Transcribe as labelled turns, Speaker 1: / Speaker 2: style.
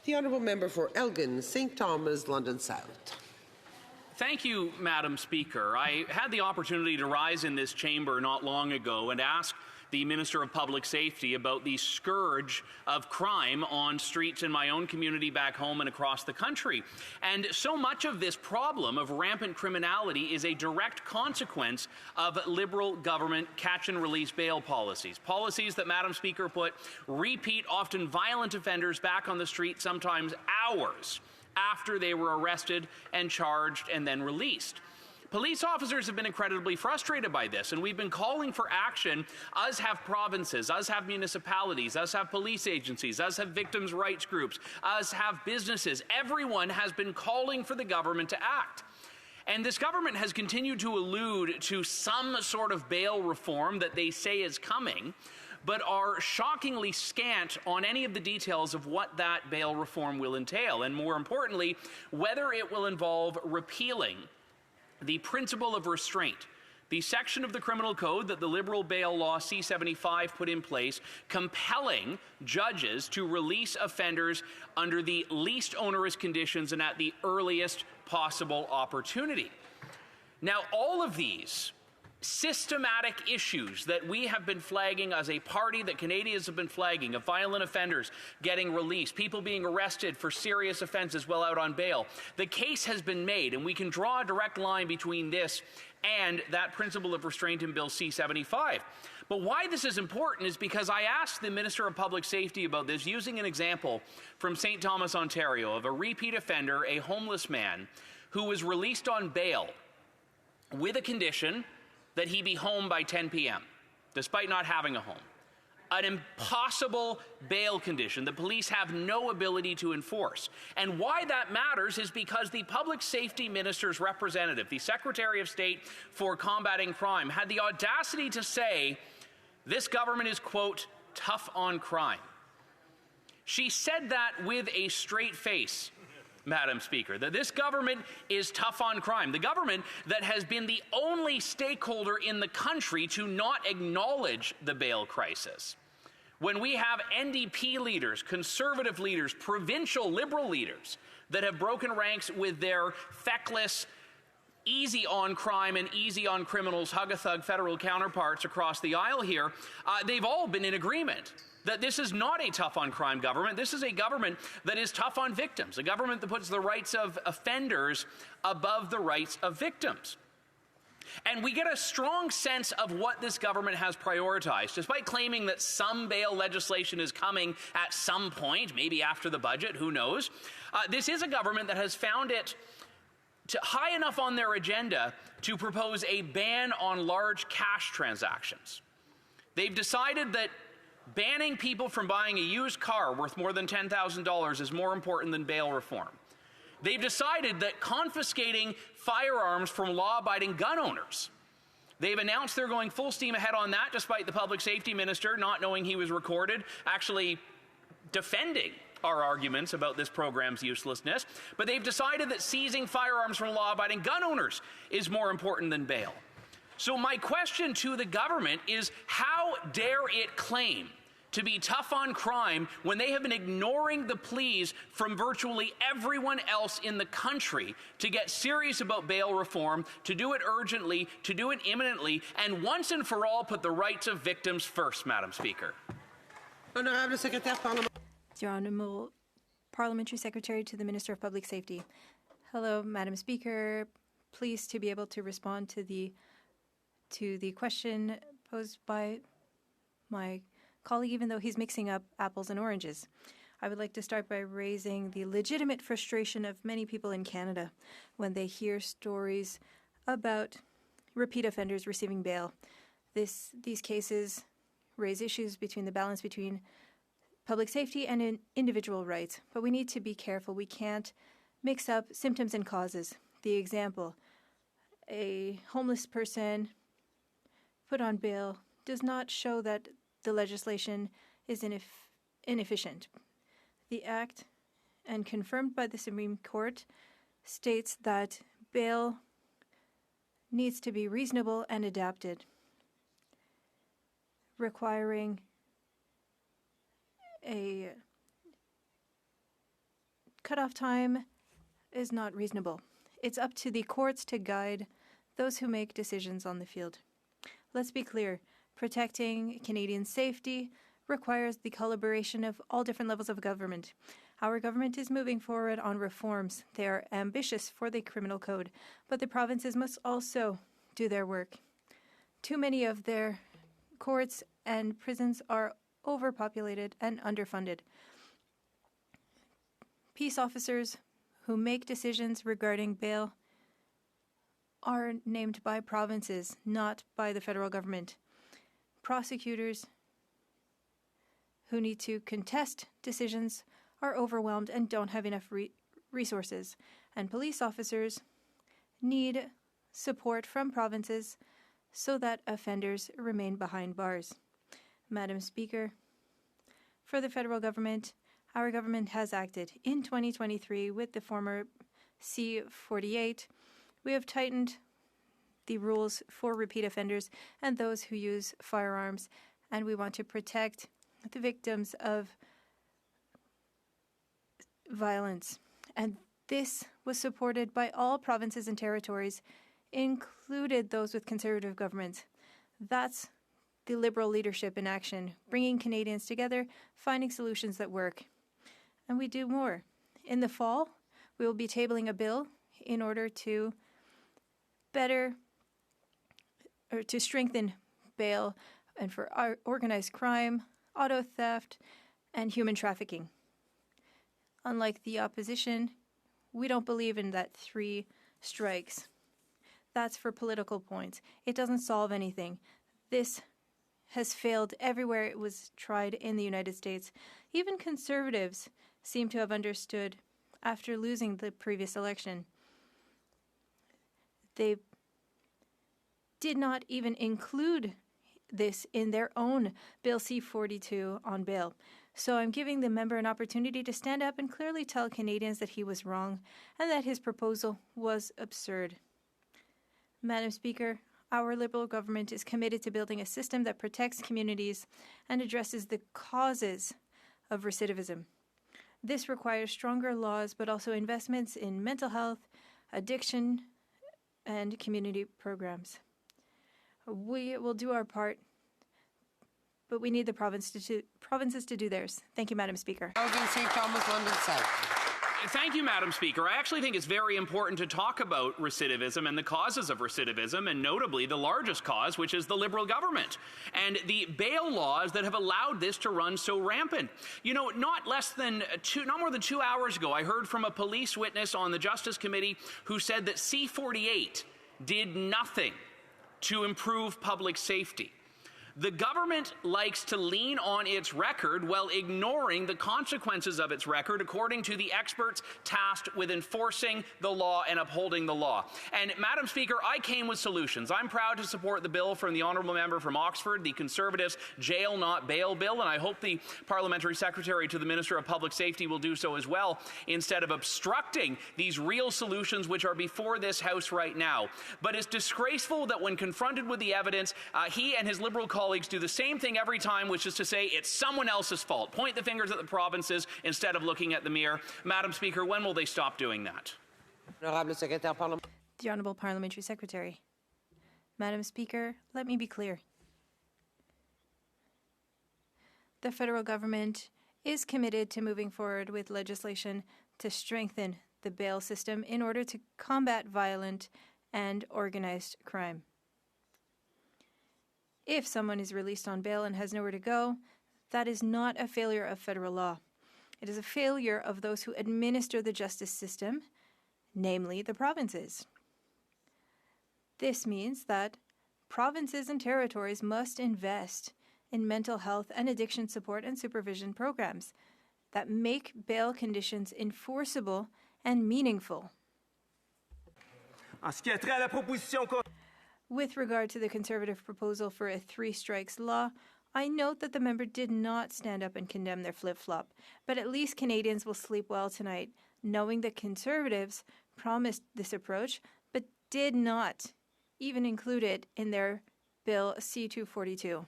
Speaker 1: The honourable member for Elgin, St Thomas, London South.
Speaker 2: Thank you, Madam Speaker. I had the opportunity to rise in this chamber not long ago and ask the Minister of Public Safety about the scourge of crime on streets in my own community back home and across the country. And so much of this problem of rampant criminality is a direct consequence of Liberal government catch-and-release bail policies. Policies that, Madam Speaker, put repeat, often violent offenders back on the street sometimes hours after they were arrested and charged and then released. Police officers have been incredibly frustrated by this, and we've been calling for action. Us have provinces, us have municipalities, us have police agencies, us have victims' rights groups, us have businesses. Everyone has been calling for the government to act. And this government has continued to allude to some sort of bail reform that they say is coming, but are shockingly scant on any of the details of what that bail reform will entail, and more importantly, whether it will involve repealing the principle of restraint, the section of the criminal code that the Liberal bail law C-75 put in place, compelling judges to release offenders under the least onerous conditions and at the earliest possible opportunity. Now, all of these systematic issues that we have been flagging as a party, that Canadians have been flagging, of violent offenders getting released, people being arrested for serious offences while out on bail. The case has been made, and we can draw a direct line between this and that principle of restraint in Bill C-75. But why this is important is because I asked the Minister of Public Safety about this using an example from St. Thomas, Ontario, of a repeat offender, a homeless man, who was released on bail with a condition that he be home by 10 p.m., despite not having a home. An impossible bail condition the police have no ability to enforce. And why that matters is because the Public Safety Minister's representative, the Secretary of State for Combating Crime, had the audacity to say this government is, quote, tough on crime. She said that with a straight face, Madam Speaker, that this government is tough on crime. The government that has been the only stakeholder in the country to not acknowledge the bail crisis. When we have NDP leaders, Conservative leaders, provincial Liberal leaders that have broken ranks with their feckless, easy on crime and easy on criminals, hug-a-thug federal counterparts across the aisle here, they've all been in agreement that this is not a tough on crime government. This is a government that is tough on victims, a government that puts the rights of offenders above the rights of victims. And we get a strong sense of what this government has prioritized, despite claiming that some bail legislation is coming at some point, maybe after the budget, who knows. This is a government that has found it high enough on their agenda to propose a ban on large cash transactions. They've decided that banning people from buying a used car worth more than $10,000 is more important than bail reform. They've decided that confiscating firearms from law-abiding gun owners. They've announced they're going full steam ahead on that, despite the Public Safety Minister, not knowing he was recorded, actually defending our arguments about this program's uselessness. But they've decided that seizing firearms from law-abiding gun owners is more important than bail. So my question to the government is, how dare it claim to be tough on crime when they have been ignoring the pleas from virtually everyone else in the country to get serious about bail reform, to do it urgently, to do it imminently, and once and for all put the rights of victims first, Madam Speaker?
Speaker 1: Honourable Secretary Parliament.
Speaker 3: Your Honourable Parliamentary Secretary to the Minister of Public Safety. Hello, Madam Speaker. Pleased to be able to respond to the question posed by my colleague, even though he's mixing up apples and oranges. I would like to start by raising the legitimate frustration of many people in Canada when they hear stories about repeat offenders receiving bail. These cases raise issues between the balance between public safety and individual rights, but we need to be careful. We can't mix up symptoms and causes. The example, a homeless person put on bail does not show that the legislation is inefficient. The Act, and confirmed by the Supreme Court, states that bail needs to be reasonable and adapted, requiring cutoff time is not reasonable. It's up to the courts to guide those who make decisions on the field. Let's be clear, protecting Canadian safety requires the collaboration of all different levels of government. Our government is moving forward on reforms. They are ambitious for the criminal code, but the provinces must also do their work. Too many of their courts and prisons are overpopulated and underfunded. Peace officers who make decisions regarding bail are named by provinces, not by the federal government. Prosecutors who need to contest decisions are overwhelmed and don't have enough resources. And police officers need support from provinces so that offenders remain behind bars. Madam Speaker, for the federal government, our government has acted. In 2023, with the former C-48, we have tightened the rules for repeat offenders and those who use firearms, and we want to protect the victims of violence. And this was supported by all provinces and territories, included those with Conservative governments. That's the Liberal leadership in action, bringing Canadians together, finding solutions that work. And we do more. In the fall, we will be tabling a bill in order to strengthen bail and for organized crime, auto theft, and human trafficking. Unlike the opposition, we don't believe in that 3 strikes. That's for political points. It doesn't solve anything. This has failed everywhere it was tried in the United States. Even Conservatives seem to have understood after losing the previous election. They did not even include this in their own Bill C-42 on bail. So I'm giving the member an opportunity to stand up and clearly tell Canadians that he was wrong and that his proposal was absurd. Madam Speaker, our Liberal government is committed to building a system that protects communities and addresses the causes of recidivism. This requires stronger laws, but also investments in mental health, addiction, and community programs. We will do our part, but we need the provinces to do theirs. Thank you, Madam Speaker.
Speaker 1: Elgin, St. Thomas, London South.
Speaker 2: Thank you, Madam Speaker. I actually think it's very important to talk about recidivism and the causes of recidivism, and notably the largest cause, which is the Liberal government, and the bail laws that have allowed this to run so rampant. You know, not more than 2 hours ago, I heard from a police witness on the Justice Committee who said that C-48 did nothing to improve public safety. The government likes to lean on its record while ignoring the consequences of its record, according to the experts tasked with enforcing the law and upholding the law. And, Madam Speaker, I came with solutions. I'm proud to support the bill from the honourable member from Oxford, the Conservatives' jail not bail bill, and I hope the parliamentary secretary to the Minister of Public Safety will do so as well, instead of obstructing these real solutions which are before this House right now. But it's disgraceful that when confronted with the evidence, he and his Liberal colleagues do the same thing every time, which is to say it's someone else's fault. Point the fingers at the provinces instead of looking at the mirror. Madam Speaker, when will they stop doing that?
Speaker 3: The Honourable Parliamentary Secretary. Madam Speaker, let me be clear. The federal government is committed to moving forward with legislation to strengthen the bail system in order to combat violent and organized crime. If someone is released on bail and has nowhere to go, that is not a failure of federal law. It is a failure of those who administer the justice system, namely the provinces. This means that provinces and territories must invest in mental health and addiction support and supervision programs that make bail conditions enforceable and meaningful. With regard to the Conservative proposal for a 3 strikes law, I note that the member did not stand up and condemn their flip-flop, but at least Canadians will sleep well tonight, knowing that Conservatives promised this approach, but did not even include it in their Bill C-242.